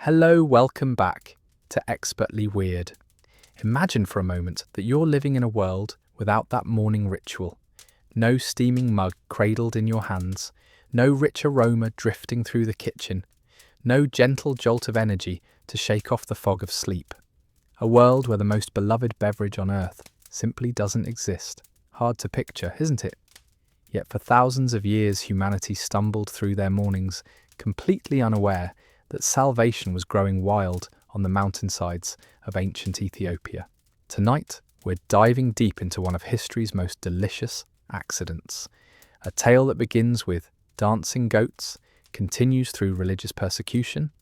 Hello, welcome back to Expertly Weird. Imagine for a moment that you're living in a world without that morning ritual. No steaming mug cradled in your hands, no rich aroma drifting through the kitchen, no gentle jolt of energy to shake off the fog of sleep. A world where the most beloved beverage on earth simply doesn't exist. Hard to picture, isn't it? Yet for thousands of years humanity stumbled through their mornings, completely unaware that salvation was growing wild on the mountainsides of ancient Ethiopia. Tonight, we're diving deep into one of history's most delicious accidents. A tale that begins with dancing goats, continues through religious persecution,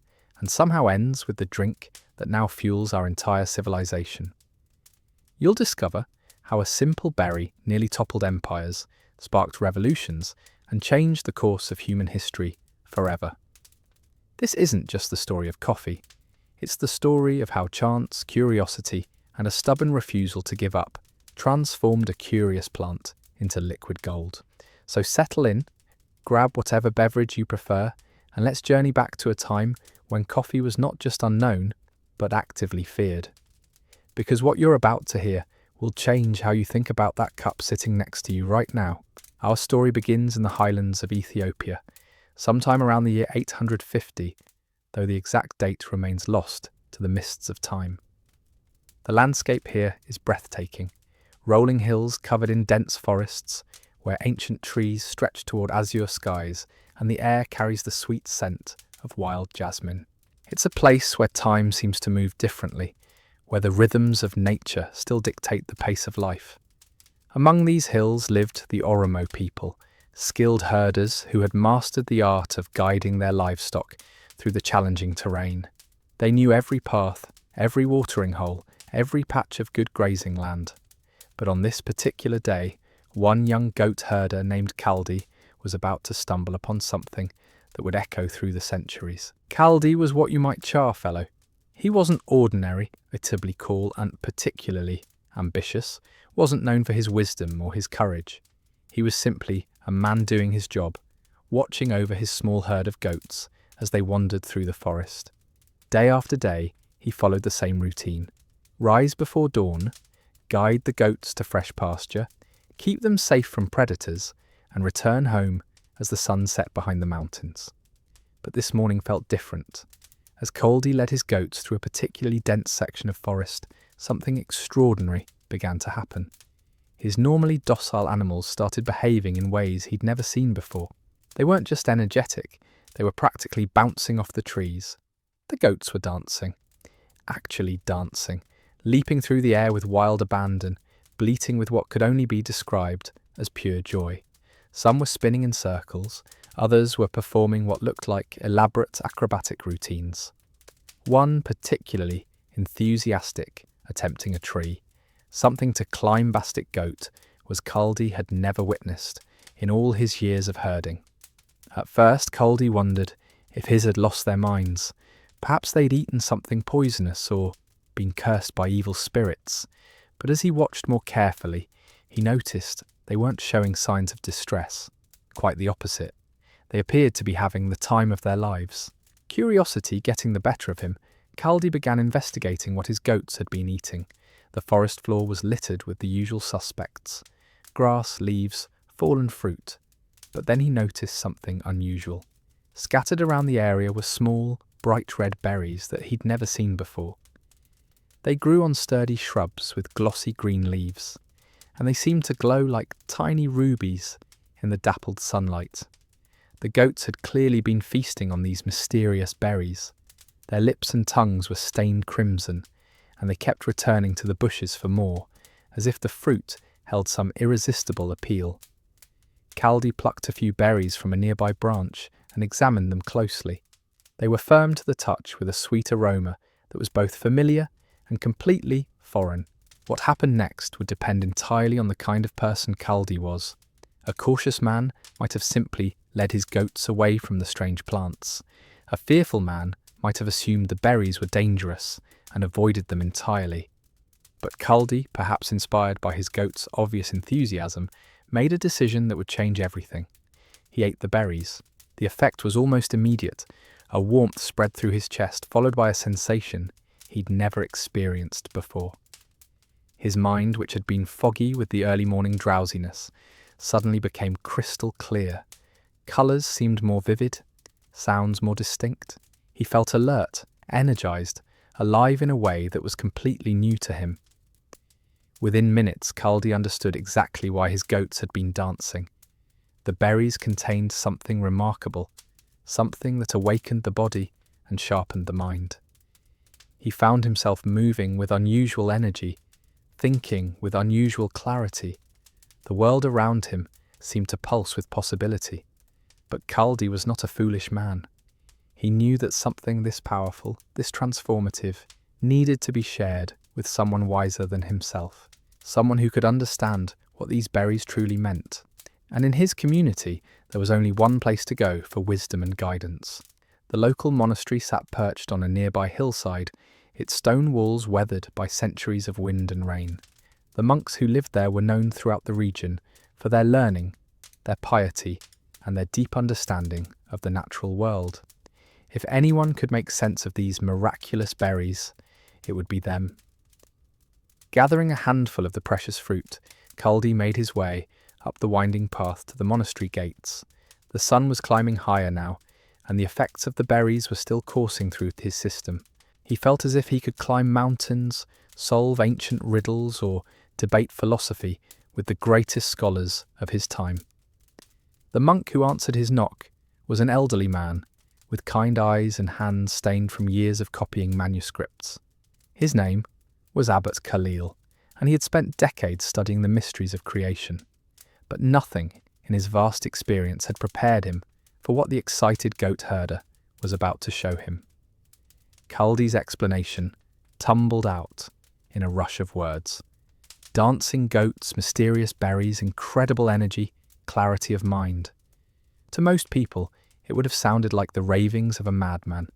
and somehow ends with the drink that now fuels our entire civilization. You'll discover how a simple berry nearly toppled empires, sparked revolutions, and changed the course of human history forever. This isn't just the story of coffee. It's the story of how chance, curiosity, and a stubborn refusal to give up transformed a curious plant into liquid gold. So settle in, grab whatever beverage you prefer, and let's journey back to a time when coffee was not just unknown, but actively feared. Because what you're about to hear will change how you think about that cup sitting next to you right now. Our story begins in the highlands of Ethiopia, sometime around the year 850, though the exact date remains lost to the mists of time. The landscape here is breathtaking. Rolling hills covered in dense forests, where ancient trees stretch toward azure skies, and the air carries the sweet scent of wild jasmine. It's a place where time seems to move differently, where the rhythms of nature still dictate the pace of life. Among these hills lived the Oromo people, skilled herders who had mastered the art of guiding their livestock through the challenging terrain. They knew every path, every watering hole, every patch of good grazing land. But on this particular day, one young goat herder named Kaldi was about to stumble upon something that would echo through the centuries. Kaldi was what you might char fellow. He wasn't ordinary, a cool, and particularly ambitious, wasn't known for his wisdom or his courage. He was simply a man doing his job, watching over his small herd of goats as they wandered through the forest. Day after day, he followed the same routine. Rise before dawn, guide the goats to fresh pasture, keep them safe from predators, and return home as the sun set behind the mountains. But this morning felt different. As Kaldi led his goats through a particularly dense section of forest, something extraordinary began to happen. His normally docile animals started behaving in ways he'd never seen before. They weren't just energetic, they were practically bouncing off the trees. The goats were dancing. Actually dancing, leaping through the air with wild abandon, bleating with what could only be described as pure joy. Some were spinning in circles, others were performing what looked like elaborate acrobatic routines. One particularly enthusiastic attempting a tree, something to climb-bastic goat was Kaldi had never witnessed in all his years of herding. At first, Kaldi wondered if his had lost their minds. Perhaps they'd eaten something poisonous or been cursed by evil spirits. But as he watched more carefully, he noticed they weren't showing signs of distress. Quite the opposite. They appeared to be having the time of their lives. Curiosity getting the better of him, Kaldi began investigating what his goats had been eating. The forest floor was littered with the usual suspects: grass, leaves, fallen fruit. But then he noticed something unusual. Scattered around the area were small, bright red berries that he'd never seen before. They grew on sturdy shrubs with glossy green leaves, and they seemed to glow like tiny rubies in the dappled sunlight. The goats had clearly been feasting on these mysterious berries. Their lips and tongues were stained crimson, and they kept returning to the bushes for more, as if the fruit held some irresistible appeal. Kaldi plucked a few berries from a nearby branch and examined them closely. They were firm to the touch with a sweet aroma that was both familiar and completely foreign. What happened next would depend entirely on the kind of person Kaldi was. A cautious man might have simply led his goats away from the strange plants. A fearful man might have assumed the berries were dangerous and avoided them entirely. But Kaldi, perhaps inspired by his goats' obvious enthusiasm, made a decision that would change everything. He ate the berries. The effect was almost immediate. A warmth spread through his chest, followed by a sensation he'd never experienced before. His mind, which had been foggy with the early morning drowsiness, suddenly became crystal clear. Colours seemed more vivid, sounds more distinct. He felt alert, energized, alive in a way that was completely new to him. Within minutes, Kaldi understood exactly why his goats had been dancing. The berries contained something remarkable, something that awakened the body and sharpened the mind. He found himself moving with unusual energy, thinking with unusual clarity. The world around him seemed to pulse with possibility. But Kaldi was not a foolish man. He knew that something this powerful, this transformative, needed to be shared with someone wiser than himself, someone who could understand what these berries truly meant. And in his community, there was only one place to go for wisdom and guidance. The local monastery sat perched on a nearby hillside, its stone walls weathered by centuries of wind and rain. The monks who lived there were known throughout the region for their learning, their piety, and their deep understanding of the natural world. If anyone could make sense of these miraculous berries, it would be them. Gathering a handful of the precious fruit, Kaldi made his way up the winding path to the monastery gates. The sun was climbing higher now, and the effects of the berries were still coursing through his system. He felt as if he could climb mountains, solve ancient riddles, or debate philosophy with the greatest scholars of his time. The monk who answered his knock was an elderly man, with kind eyes and hands stained from years of copying manuscripts. His name was Abbot Khalil, and he had spent decades studying the mysteries of creation. But nothing in his vast experience had prepared him for what the excited goat herder was about to show him. Kaldi's explanation tumbled out in a rush of words. Dancing goats, mysterious berries, incredible energy, clarity of mind. To most people, it would have sounded like the ravings of a madman.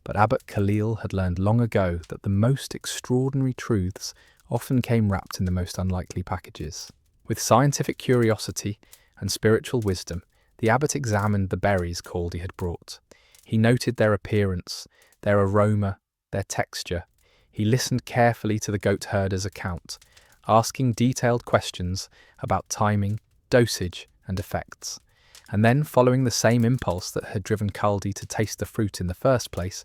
But Abbot Khalil had learned long ago that the most extraordinary truths often came wrapped in the most unlikely packages. With scientific curiosity and spiritual wisdom, the abbot examined the berries Kaldi had brought. He noted their appearance, their aroma, their texture. He listened carefully to the goat herder's account, asking detailed questions about timing, dosage, and effects. And then, following the same impulse that had driven Kaldi to taste the fruit in the first place,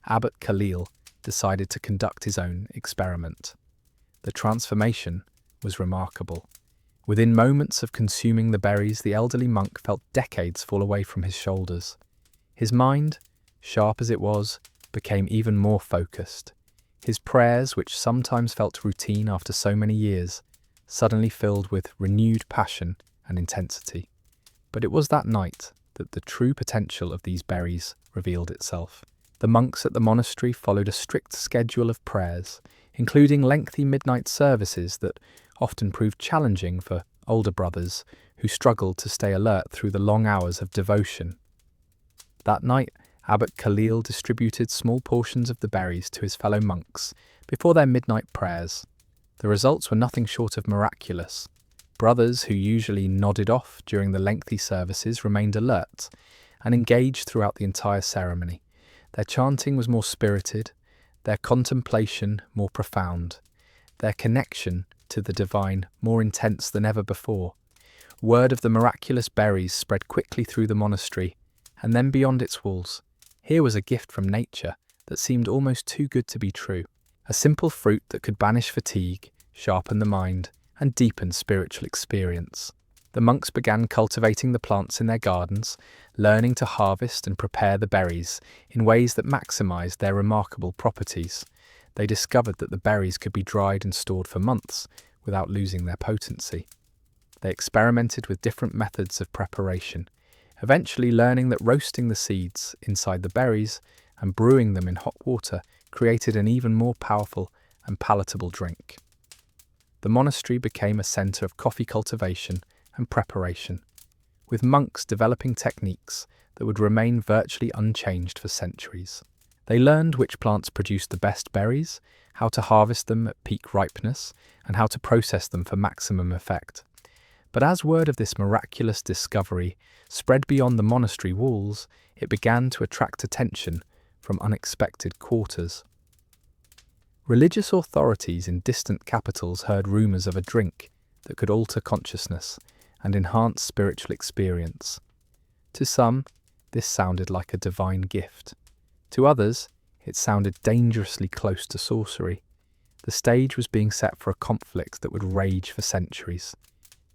Abbot Khalil decided to conduct his own experiment. The transformation was remarkable. Within moments of consuming the berries, the elderly monk felt decades fall away from his shoulders. His mind, sharp as it was, became even more focused. His prayers, which sometimes felt routine after so many years, suddenly filled with renewed passion and intensity. But it was that night that the true potential of these berries revealed itself. The monks at the monastery followed a strict schedule of prayers, including lengthy midnight services that often proved challenging for older brothers who struggled to stay alert through the long hours of devotion. That night, Abbot Khalil distributed small portions of the berries to his fellow monks before their midnight prayers. The results were nothing short of miraculous. Brothers who usually nodded off during the lengthy services remained alert and engaged throughout the entire ceremony. Their chanting was more spirited, their contemplation more profound, their connection to the divine more intense than ever before. Word of the miraculous berries spread quickly through the monastery and then beyond its walls. Here was a gift from nature that seemed almost too good to be true. A simple fruit that could banish fatigue, sharpen the mind, and deepen spiritual experience. The monks began cultivating the plants in their gardens, learning to harvest and prepare the berries in ways that maximized their remarkable properties. They discovered that the berries could be dried and stored for months without losing their potency. They experimented with different methods of preparation, eventually learning that roasting the seeds inside the berries and brewing them in hot water created an even more powerful and palatable drink. The monastery became a centre of coffee cultivation and preparation, with monks developing techniques that would remain virtually unchanged for centuries. They learned which plants produced the best berries, how to harvest them at peak ripeness, and how to process them for maximum effect. But as word of this miraculous discovery spread beyond the monastery walls, it began to attract attention from unexpected quarters. Religious authorities in distant capitals heard rumours of a drink that could alter consciousness and enhance spiritual experience. To some, this sounded like a divine gift. To others, it sounded dangerously close to sorcery. The stage was being set for a conflict that would rage for centuries,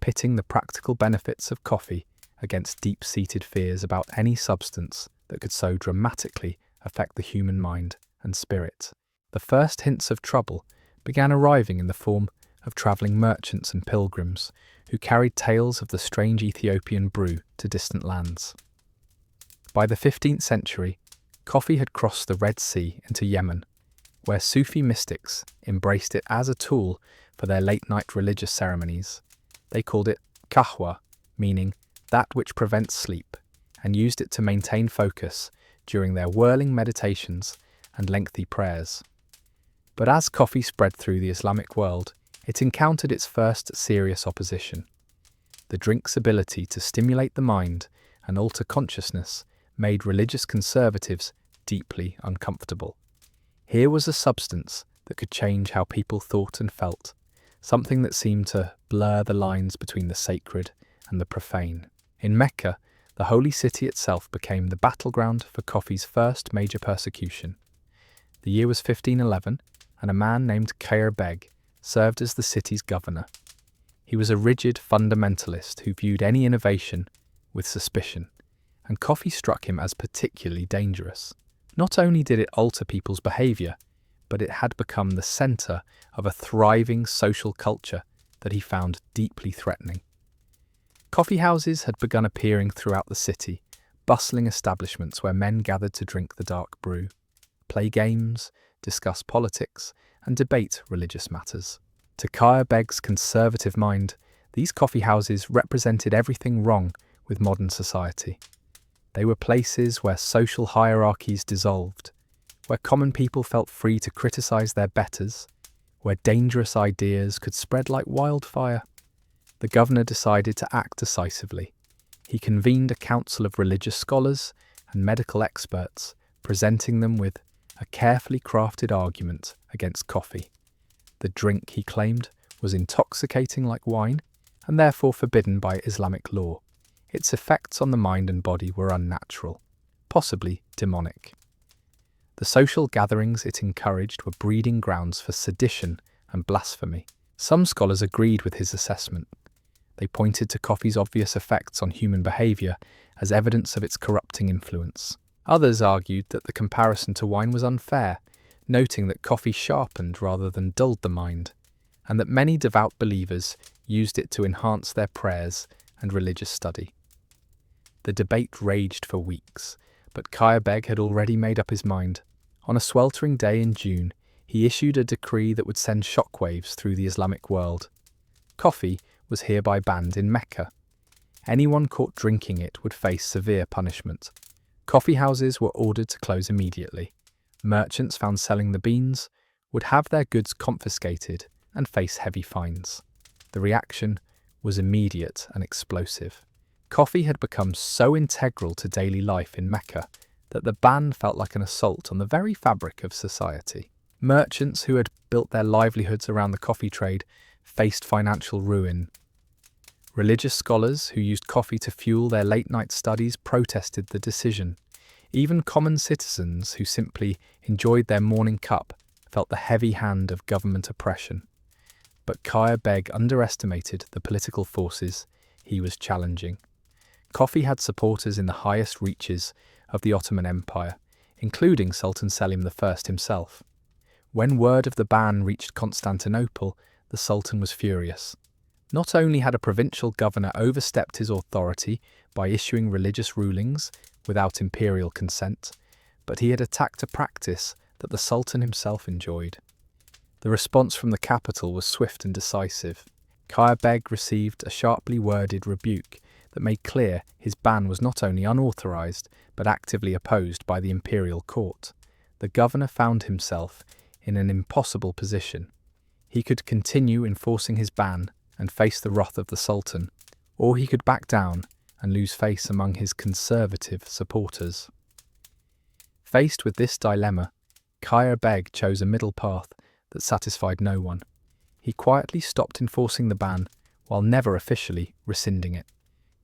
pitting the practical benefits of coffee against deep-seated fears about any substance that could so dramatically affect the human mind and spirit. The first hints of trouble began arriving in the form of travelling merchants and pilgrims who carried tales of the strange Ethiopian brew to distant lands. By the 15th century, coffee had crossed the Red Sea into Yemen, where Sufi mystics embraced it as a tool for their late-night religious ceremonies. They called it kahwa, meaning that which prevents sleep, and used it to maintain focus during their whirling meditations and lengthy prayers. But as coffee spread through the Islamic world, it encountered its first serious opposition. The drink's ability to stimulate the mind and alter consciousness made religious conservatives deeply uncomfortable. Here was a substance that could change how people thought and felt, something that seemed to blur the lines between the sacred and the profane. In Mecca, the holy city itself became the battleground for coffee's first major persecution. The year was 1511, and a man named Khair Beg served as the city's governor. He was a rigid fundamentalist who viewed any innovation with suspicion, and coffee struck him as particularly dangerous. Not only did it alter people's behaviour, but it had become the centre of a thriving social culture that he found deeply threatening. Coffee houses had begun appearing throughout the city, bustling establishments where men gathered to drink the dark brew, play games, discuss politics, and debate religious matters. To Khair Beg's conservative mind, these coffee houses represented everything wrong with modern society. They were places where social hierarchies dissolved, where common people felt free to criticise their betters, where dangerous ideas could spread like wildfire. The governor decided to act decisively. He convened a council of religious scholars and medical experts, presenting them with a carefully crafted argument against coffee. The drink, he claimed, was intoxicating like wine and therefore forbidden by Islamic law. Its effects on the mind and body were unnatural, possibly demonic. The social gatherings it encouraged were breeding grounds for sedition and blasphemy. Some scholars agreed with his assessment. They pointed to coffee's obvious effects on human behaviour as evidence of its corrupting influence. Others argued that the comparison to wine was unfair, noting that coffee sharpened rather than dulled the mind, and that many devout believers used it to enhance their prayers and religious study. The debate raged for weeks, but Khair Beg had already made up his mind. On a sweltering day in June, he issued a decree that would send shockwaves through the Islamic world. Coffee was hereby banned in Mecca. Anyone caught drinking it would face severe punishment. Coffee houses were ordered to close immediately. Merchants found selling the beans would have their goods confiscated and face heavy fines. The reaction was immediate and explosive. Coffee had become so integral to daily life in Mecca that the ban felt like an assault on the very fabric of society. Merchants who had built their livelihoods around the coffee trade faced financial ruin. Religious scholars who used coffee to fuel their late-night studies protested the decision. Even common citizens who simply enjoyed their morning cup felt the heavy hand of government oppression. But Khair Beg underestimated the political forces he was challenging. Coffee had supporters in the highest reaches of the Ottoman Empire, including Sultan Selim I himself. When word of the ban reached Constantinople, the Sultan was furious. Not only had a provincial governor overstepped his authority by issuing religious rulings without imperial consent, but he had attacked a practice that the Sultan himself enjoyed. The response from the capital was swift and decisive. Khair Beg received a sharply worded rebuke that made clear his ban was not only unauthorized but actively opposed by the imperial court. The governor found himself in an impossible position. He could continue enforcing his ban and face the wrath of the Sultan, or he could back down and lose face among his conservative supporters. Faced with this dilemma, Khair Beg chose a middle path that satisfied no one. He quietly stopped enforcing the ban while never officially rescinding it,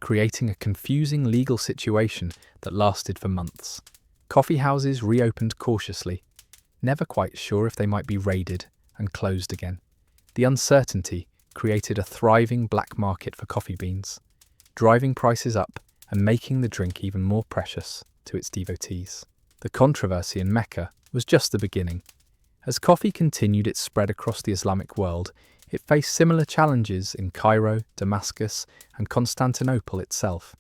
creating a confusing legal situation that lasted for months. Coffee houses reopened cautiously, never quite sure if they might be raided and closed again. The uncertainty created a thriving black market for coffee beans, driving prices up and making the drink even more precious to its devotees. The controversy in Mecca was just the beginning. As coffee continued its spread across the Islamic world, it faced similar challenges in Cairo, Damascus, and Constantinople itself.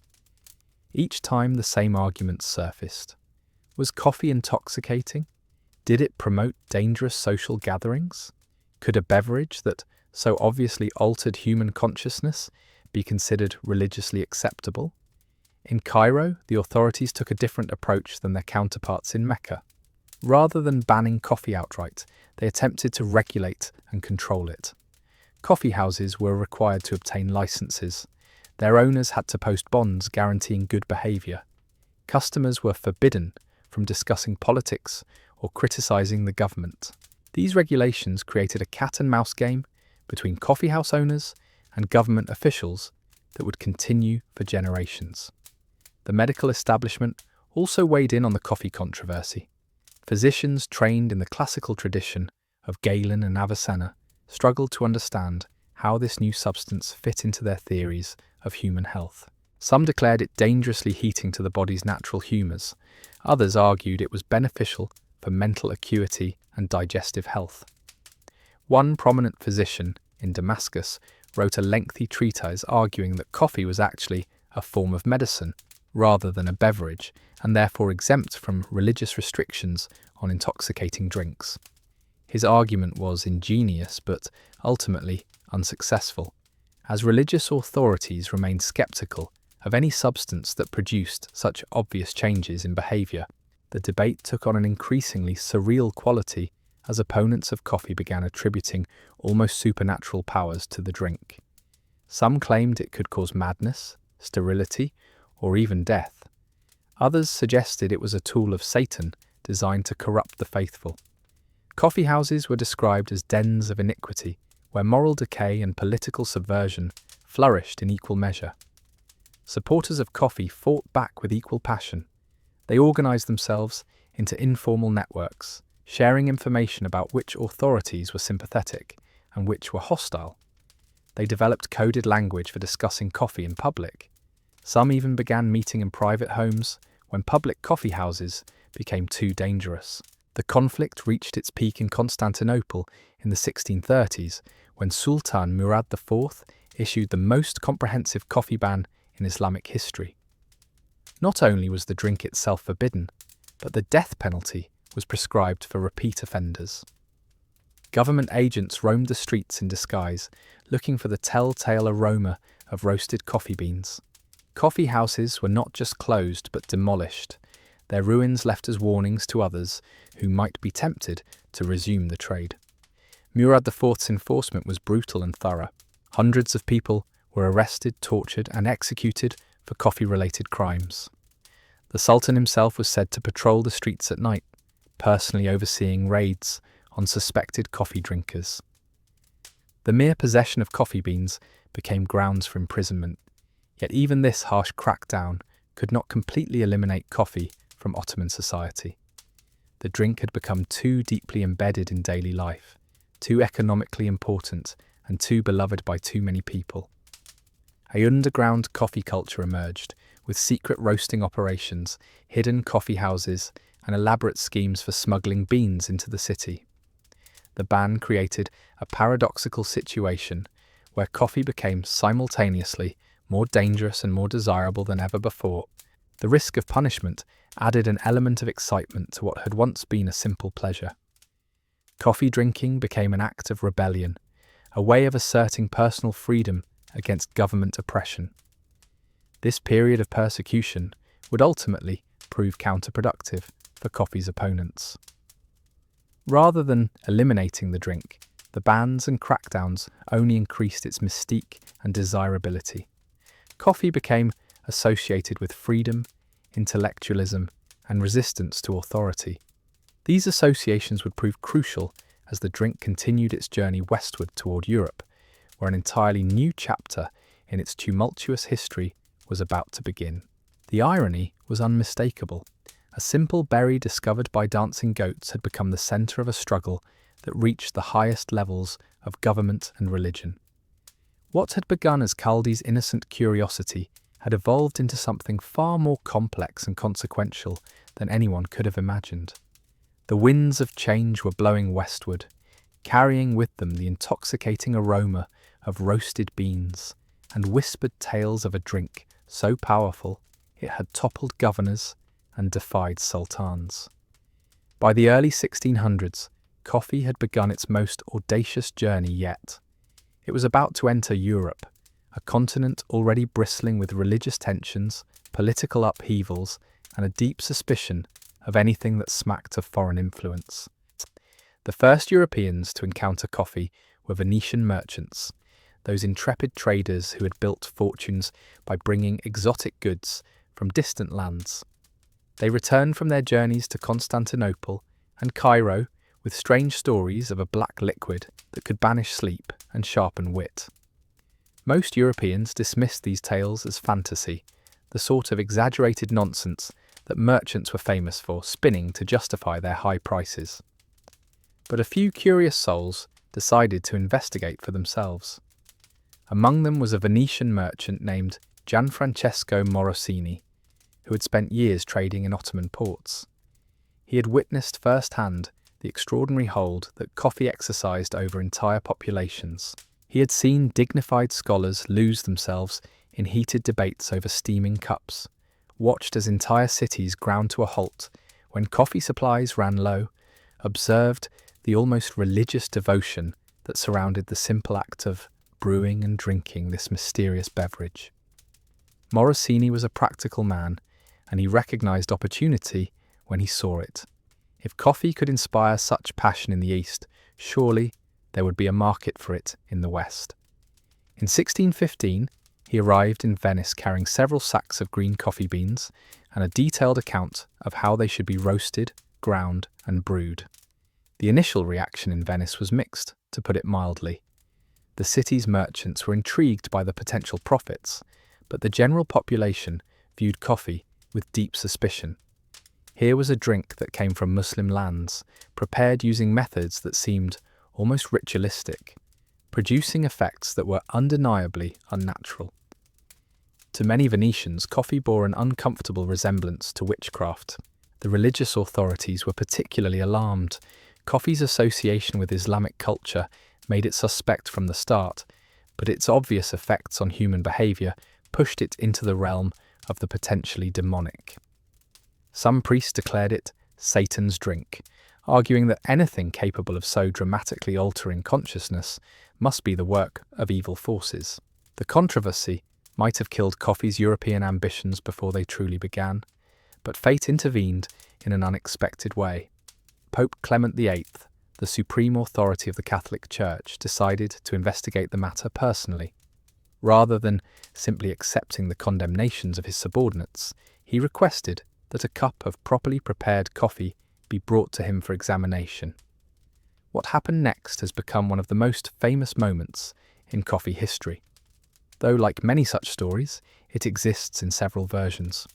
Each time the same arguments surfaced. Was coffee intoxicating? Did it promote dangerous social gatherings? Could a beverage that so obviously altered human consciousness be considered religiously acceptable? In Cairo, the authorities took a different approach than their counterparts in Mecca. Rather than banning coffee outright, they attempted to regulate and control it. Coffee houses were required to obtain licenses. Their owners had to post bonds guaranteeing good behaviour. Customers were forbidden from discussing politics or criticising the government. These regulations created a cat-and-mouse game between coffee house owners and government officials that would continue for generations. The medical establishment also weighed in on the coffee controversy. Physicians trained in the classical tradition of Galen and Avicenna struggled to understand how this new substance fit into their theories of human health. Some declared it dangerously heating to the body's natural humours. Others argued it was beneficial for mental acuity and digestive health. One prominent physician in Damascus wrote a lengthy treatise arguing that coffee was actually a form of medicine rather than a beverage, and therefore exempt from religious restrictions on intoxicating drinks. His argument was ingenious but ultimately unsuccessful, as religious authorities remained skeptical of any substance that produced such obvious changes in behaviour. The debate took on an increasingly surreal quality as opponents of coffee began attributing almost supernatural powers to the drink. Some claimed it could cause madness, sterility, or even death. Others suggested it was a tool of Satan designed to corrupt the faithful. Coffee houses were described as dens of iniquity, where moral decay and political subversion flourished in equal measure. Supporters of coffee fought back with equal passion. They organised themselves into informal networks, sharing information about which authorities were sympathetic and which were hostile. They developed coded language for discussing coffee in public. Some even began meeting in private homes when public coffee houses became too dangerous. The conflict reached its peak in Constantinople in the 1630s when Sultan Murad IV issued the most comprehensive coffee ban in Islamic history. Not only was the drink itself forbidden, but the death penalty was prescribed for repeat offenders. Government agents roamed the streets in disguise, looking for the telltale aroma of roasted coffee beans. Coffee houses were not just closed but demolished, their ruins left as warnings to others who might be tempted to resume the trade. Murad IV's enforcement was brutal and thorough. Hundreds of people were arrested, tortured, and executed for coffee-related crimes. The Sultan himself was said to patrol the streets at night, personally overseeing raids on suspected coffee drinkers. The mere possession of coffee beans became grounds for imprisonment, yet even this harsh crackdown could not completely eliminate coffee from Ottoman society. The drink had become too deeply embedded in daily life, too economically important, and too beloved by too many people. An underground coffee culture emerged, with secret roasting operations, hidden coffee houses, and elaborate schemes for smuggling beans into the city. The ban created a paradoxical situation where coffee became simultaneously more dangerous and more desirable than ever before. The risk of punishment added an element of excitement to what had once been a simple pleasure. Coffee drinking became an act of rebellion, a way of asserting personal freedom against government oppression. This period of persecution would ultimately prove counterproductive for coffee's opponents. Rather than eliminating the drink, the bans and crackdowns only increased its mystique and desirability. Coffee became associated with freedom, intellectualism, and resistance to authority. These associations would prove crucial as the drink continued its journey westward toward Europe, where an entirely new chapter in its tumultuous history was about to begin. The irony was unmistakable. A simple berry discovered by dancing goats had become the centre of a struggle that reached the highest levels of government and religion. What had begun as Caldi's innocent curiosity had evolved into something far more complex and consequential than anyone could have imagined. The winds of change were blowing westward, carrying with them the intoxicating aroma of roasted beans and whispered tales of a drink so powerful it had toppled governors and defied sultans. By the early 1600s, coffee had begun its most audacious journey yet. It was about to enter Europe, a continent already bristling with religious tensions, political upheavals, and a deep suspicion of anything that smacked of foreign influence. The first Europeans to encounter coffee were Venetian merchants, those intrepid traders who had built fortunes by bringing exotic goods from distant lands. They returned from their journeys to Constantinople and Cairo with strange stories of a black liquid that could banish sleep and sharpen wit. Most Europeans dismissed these tales as fantasy, the sort of exaggerated nonsense that merchants were famous for spinning to justify their high prices. But a few curious souls decided to investigate for themselves. Among them was a Venetian merchant named Gianfrancesco Morosini, who had spent years trading in Ottoman ports. He had witnessed firsthand the extraordinary hold that coffee exercised over entire populations. He had seen dignified scholars lose themselves in heated debates over steaming cups, watched as entire cities ground to a halt when coffee supplies ran low, observed the almost religious devotion that surrounded the simple act of brewing and drinking this mysterious beverage. Morosini was a practical man, and he recognized opportunity when he saw it. If coffee could inspire such passion in the East, surely there would be a market for it in the West. In 1615, he arrived in Venice carrying several sacks of green coffee beans and a detailed account of how they should be roasted, ground, and brewed. The initial reaction in Venice was mixed, to put it mildly. The city's merchants were intrigued by the potential profits, but the general population viewed coffee with deep suspicion. Here was a drink that came from Muslim lands, prepared using methods that seemed almost ritualistic, producing effects that were undeniably unnatural. To many Venetians, coffee bore an uncomfortable resemblance to witchcraft. The religious authorities were particularly alarmed. Coffee's association with Islamic culture made it suspect from the start, but its obvious effects on human behavior pushed it into the realm of the potentially demonic. Some priests declared it Satan's drink, arguing that anything capable of so dramatically altering consciousness must be the work of evil forces. The controversy might have killed coffee's European ambitions before they truly began, but fate intervened in an unexpected way. Pope Clement VIII, the supreme authority of the Catholic Church, decided to investigate the matter personally. Rather than simply accepting the condemnations of his subordinates, he requested that a cup of properly prepared coffee be brought to him for examination. What happened next has become one of the most famous moments in coffee history, though like many such stories, it exists in several versions.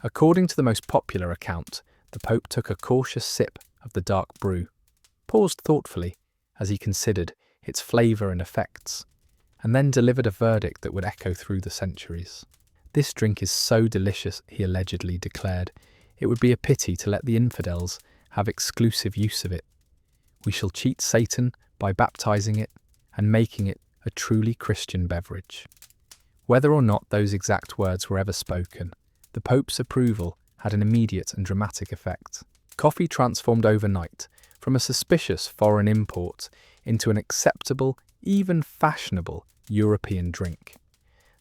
According to the most popular account, the Pope took a cautious sip of the dark brew, paused thoughtfully as he considered its flavour and effects, and then delivered a verdict that would echo through the centuries. "This drink is so delicious," he allegedly declared, "it would be a pity to let the infidels have exclusive use of it. We shall cheat Satan by baptizing it and making it a truly Christian beverage." Whether or not those exact words were ever spoken, the Pope's approval had an immediate and dramatic effect. Coffee transformed overnight from a suspicious foreign import into an acceptable, even fashionable European drink.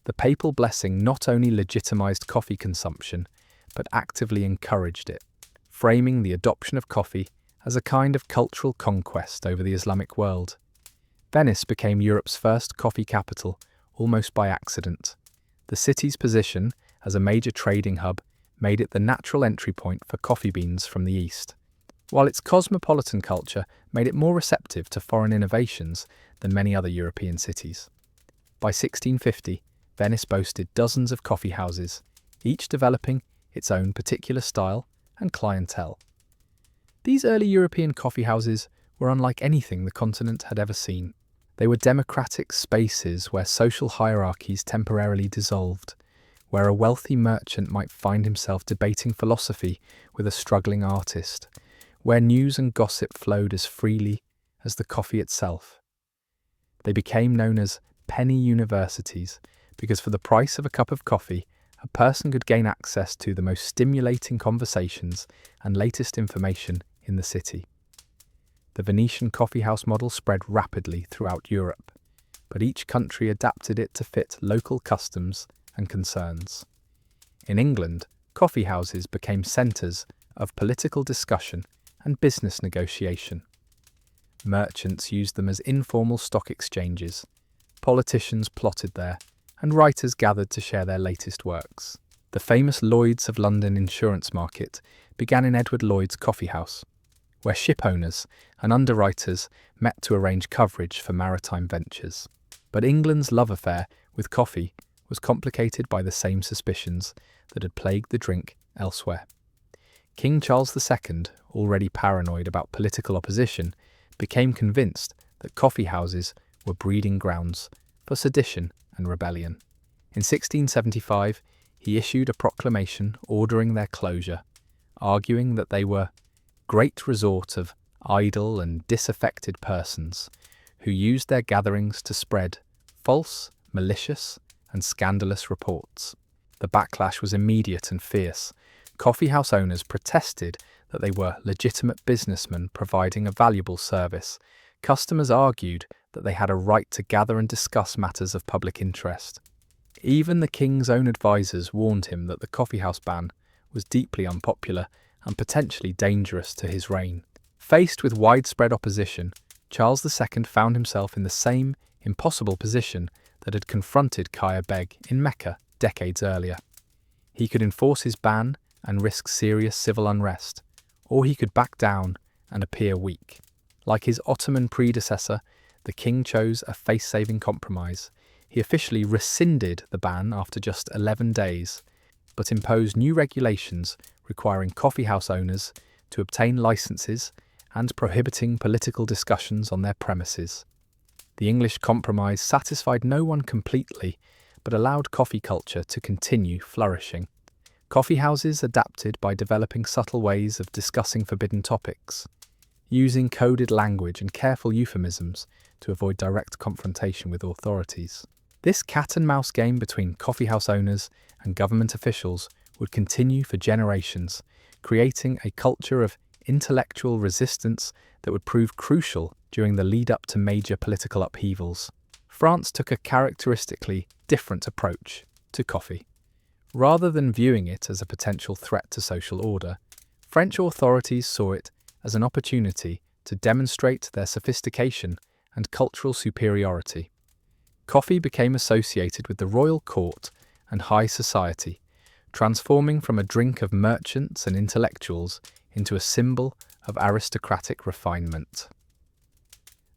The papal blessing not only legitimized coffee consumption, but actively encouraged it, framing the adoption of coffee as a kind of cultural conquest over the Islamic world. Venice became Europe's first coffee capital almost by accident. The city's position as a major trading hub made it the natural entry point for coffee beans from the east, while its cosmopolitan culture made it more receptive to foreign innovations than many other European cities. By 1650, Venice boasted dozens of coffee houses, each developing its own particular style and clientele. These early European coffee houses were unlike anything the continent had ever seen. They were democratic spaces where social hierarchies temporarily dissolved, where a wealthy merchant might find himself debating philosophy with a struggling artist, where news and gossip flowed as freely as the coffee itself. They became known as penny universities because for the price of a cup of coffee, a person could gain access to the most stimulating conversations and latest information in the city. The Venetian coffeehouse model spread rapidly throughout Europe, but each country adapted it to fit local customs and concerns. In England, coffeehouses became centres of political discussion and business negotiation. Merchants used them as informal stock exchanges, politicians plotted there, and writers gathered to share their latest works. The famous Lloyd's of London insurance market began in Edward Lloyd's coffeehouse, where ship owners and underwriters met to arrange coverage for maritime ventures. But England's love affair with coffee was complicated by the same suspicions that had plagued the drink elsewhere. King Charles II, already paranoid about political opposition, became convinced that coffee houses were breeding grounds for sedition and rebellion. In 1675, he issued a proclamation ordering their closure, arguing that they were great resort of idle and disaffected persons who used their gatherings to spread false, malicious, and scandalous reports. The backlash was immediate and fierce. Coffeehouse owners protested that they were legitimate businessmen providing a valuable service. Customers argued that they had a right to gather and discuss matters of public interest. Even the king's own advisors warned him that the coffeehouse ban was deeply unpopular and potentially dangerous to his reign. Faced with widespread opposition, Charles II found himself in the same impossible position that had confronted Kaya Beg in Mecca decades earlier. He could enforce his ban and risk serious civil unrest, or he could back down and appear weak. Like his Ottoman predecessor, the king chose a face-saving compromise. He officially rescinded the ban after just 11 days, but imposed new regulations requiring coffeehouse owners to obtain licenses and prohibiting political discussions on their premises. The English compromise satisfied no one completely, but allowed coffee culture to continue flourishing. Coffeehouses adapted by developing subtle ways of discussing forbidden topics, using coded language and careful euphemisms to avoid direct confrontation with authorities. This cat-and-mouse game between coffeehouse owners and government officials would continue for generations, creating a culture of intellectual resistance that would prove crucial during the lead-up to major political upheavals. France took a characteristically different approach to coffee. Rather than viewing it as a potential threat to social order, French authorities saw it as an opportunity to demonstrate their sophistication and cultural superiority. Coffee became associated with the royal court and high society, transforming from a drink of merchants and intellectuals into a symbol of aristocratic refinement.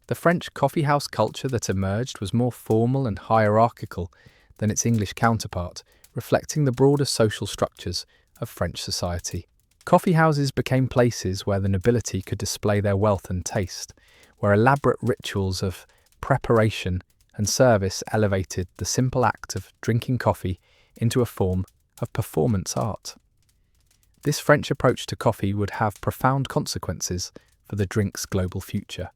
The French coffeehouse culture that emerged was more formal and hierarchical than its English counterpart, reflecting the broader social structures of French society. Coffeehouses became places where the nobility could display their wealth and taste, where elaborate rituals of preparation and service elevated the simple act of drinking coffee into a form of performance art. This French approach to coffee would have profound consequences for the drink's global future.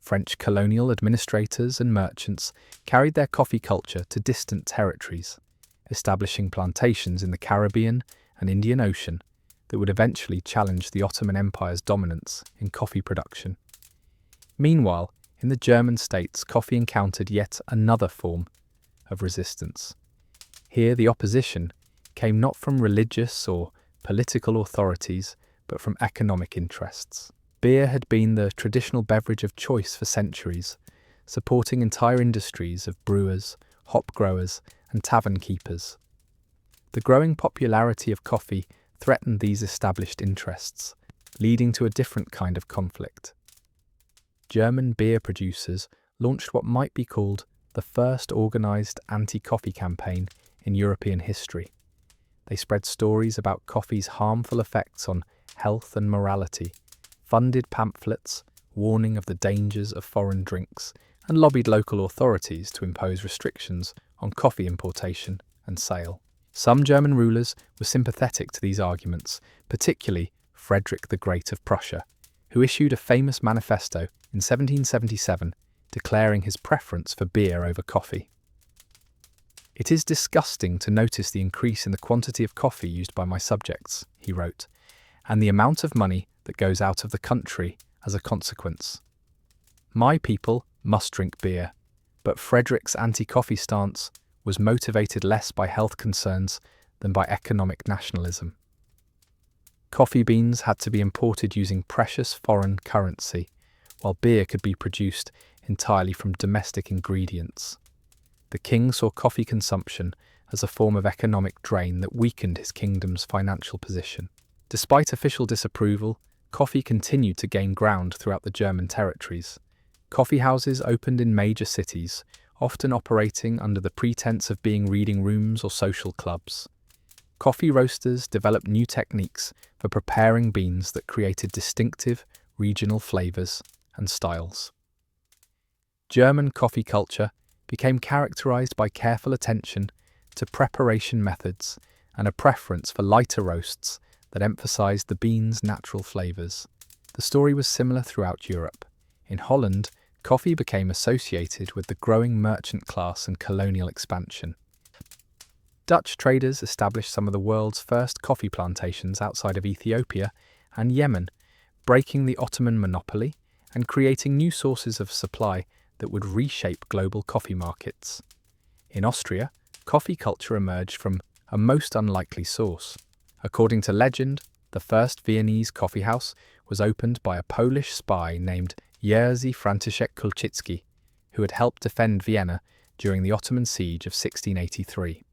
French colonial administrators and merchants carried their coffee culture to distant territories, establishing plantations in the Caribbean and Indian Ocean that would eventually challenge the Ottoman Empire's dominance in coffee production. Meanwhile, in the German states, coffee encountered yet another form of resistance. Here, the opposition came not from religious or political authorities, but from economic interests. Beer had been the traditional beverage of choice for centuries, supporting entire industries of brewers, hop growers, and tavern keepers. The growing popularity of coffee threatened these established interests, leading to a different kind of conflict. German beer producers launched what might be called the first organised anti-coffee campaign in European history. They spread stories about coffee's harmful effects on health and morality, funded pamphlets warning of the dangers of foreign drinks, and lobbied local authorities to impose restrictions on coffee importation and sale. Some German rulers were sympathetic to these arguments, particularly Frederick the Great of Prussia, who issued a famous manifesto in 1777 declaring his preference for beer over coffee. "It is disgusting to notice the increase in the quantity of coffee used by my subjects," he wrote, "and the amount of money that goes out of the country as a consequence. My people must drink beer," but Frederick's anti-coffee stance was motivated less by health concerns than by economic nationalism. Coffee beans had to be imported using precious foreign currency, while beer could be produced entirely from domestic ingredients. The king saw coffee consumption as a form of economic drain that weakened his kingdom's financial position. Despite official disapproval, coffee continued to gain ground throughout the German territories. Coffee houses opened in major cities, often operating under the pretense of being reading rooms or social clubs. Coffee roasters developed new techniques for preparing beans that created distinctive regional flavours and styles. German coffee culture became characterized by careful attention to preparation methods and a preference for lighter roasts that emphasized the beans' natural flavors. The story was similar throughout Europe. In Holland, coffee became associated with the growing merchant class and colonial expansion. Dutch traders established some of the world's first coffee plantations outside of Ethiopia and Yemen, breaking the Ottoman monopoly and creating new sources of supply that would reshape global coffee markets. In Austria, coffee culture emerged from a most unlikely source. According to legend, the first Viennese coffee house was opened by a Polish spy named Jerzy Franciszek Kulczycki, who had helped defend Vienna during the Ottoman siege of 1683.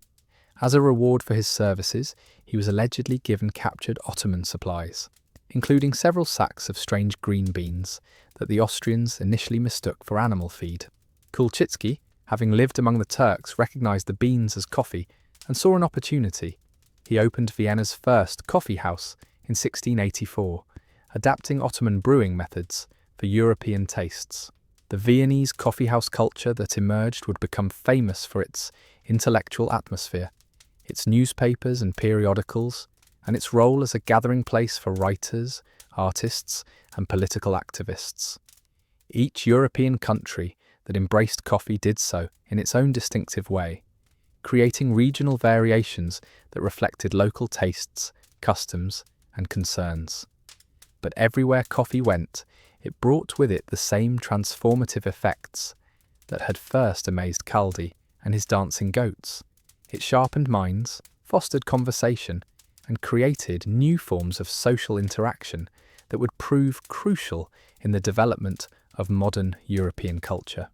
As a reward for his services, he was allegedly given captured Ottoman supplies, including several sacks of strange green beans that the Austrians initially mistook for animal feed. Kulczycki, having lived among the Turks, recognized the beans as coffee and saw an opportunity. He opened Vienna's first coffee house in 1684, adapting Ottoman brewing methods for European tastes. The Viennese coffeehouse culture that emerged would become famous for its intellectual atmosphere, its newspapers and periodicals, and its role as a gathering place for writers, artists, and political activists. Each European country that embraced coffee did so in its own distinctive way, creating regional variations that reflected local tastes, customs, and concerns. But everywhere coffee went, it brought with it the same transformative effects that had first amazed Caldi and his dancing goats. It sharpened minds, fostered conversation, and created new forms of social interaction that would prove crucial in the development of modern European culture.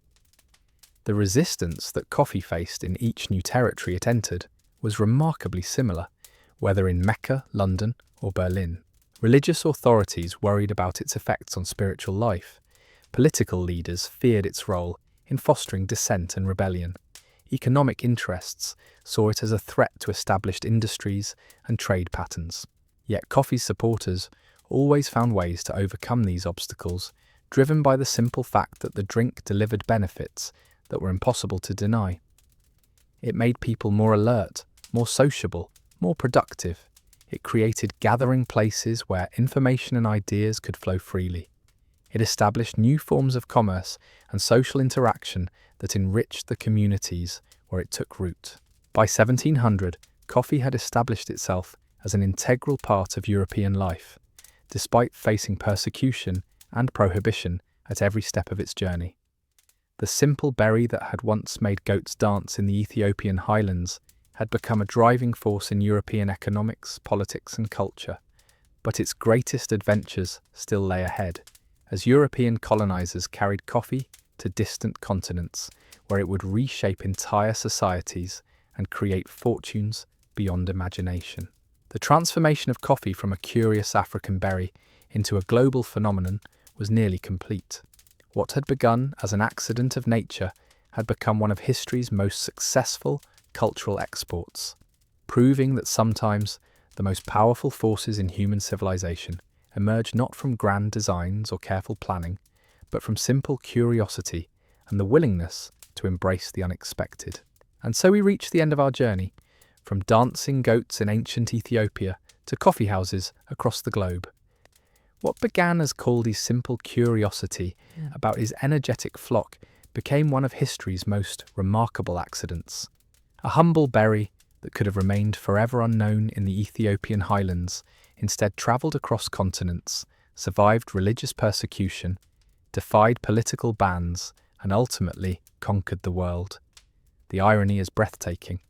The resistance that coffee faced in each new territory it entered was remarkably similar, whether in Mecca, London, or Berlin. Religious authorities worried about its effects on spiritual life. Political leaders feared its role in fostering dissent and rebellion. Economic interests saw it as a threat to established industries and trade patterns. Yet coffee's supporters always found ways to overcome these obstacles, driven by the simple fact that the drink delivered benefits that were impossible to deny. It made people more alert, more sociable, more productive. It created gathering places where information and ideas could flow freely. It established new forms of commerce and social interaction that enriched the communities where it took root. By 1700, coffee had established itself as an integral part of European life, despite facing persecution and prohibition at every step of its journey. The simple berry that had once made goats dance in the Ethiopian highlands had become a driving force in European economics, politics, and culture. But its greatest adventures still lay ahead, as European colonizers carried coffee to distant continents, where it would reshape entire societies and create fortunes beyond imagination. The transformation of coffee from a curious African berry into a global phenomenon was nearly complete. What had begun as an accident of nature had become one of history's most successful cultural exports, proving that sometimes the most powerful forces in human civilization emerge not from grand designs or careful planning, but from simple curiosity and the willingness to embrace the unexpected. And so we reach the end of our journey, from dancing goats in ancient Ethiopia to coffee houses across the globe. What began as Caldy's simple curiosity about his energetic flock became one of history's most remarkable accidents. A humble berry that could have remained forever unknown in the Ethiopian highlands instead travelled across continents, survived religious persecution, defied political bans, and ultimately conquered the world. The irony is breathtaking.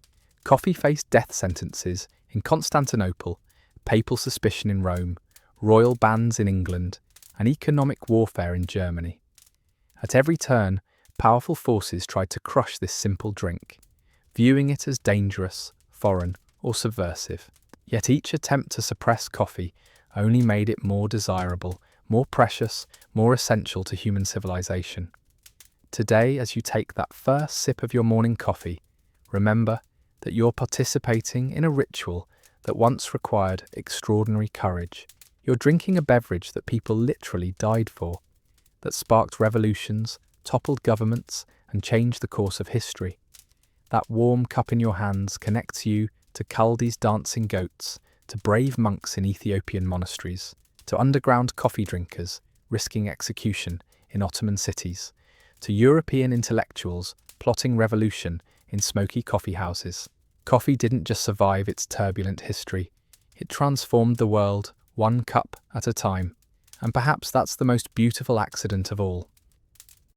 Coffee faced death sentences in Constantinople, papal suspicion in Rome, royal bans in England, and economic warfare in Germany. At every turn, powerful forces tried to crush this simple drink, viewing it as dangerous, foreign, or subversive. Yet each attempt to suppress coffee only made it more desirable, more precious, more essential to human civilization. Today, as you take that first sip of your morning coffee, remember that you're participating in a ritual that once required extraordinary courage. You're drinking a beverage that people literally died for, that sparked revolutions, toppled governments, and changed the course of history. That warm cup in your hands connects you to Caldy's dancing goats, to brave monks in Ethiopian monasteries, to underground coffee drinkers risking execution in Ottoman cities, to European intellectuals plotting revolution in smoky coffee houses. Coffee didn't just survive its turbulent history, it transformed the world one cup at a time. And perhaps that's the most beautiful accident of all.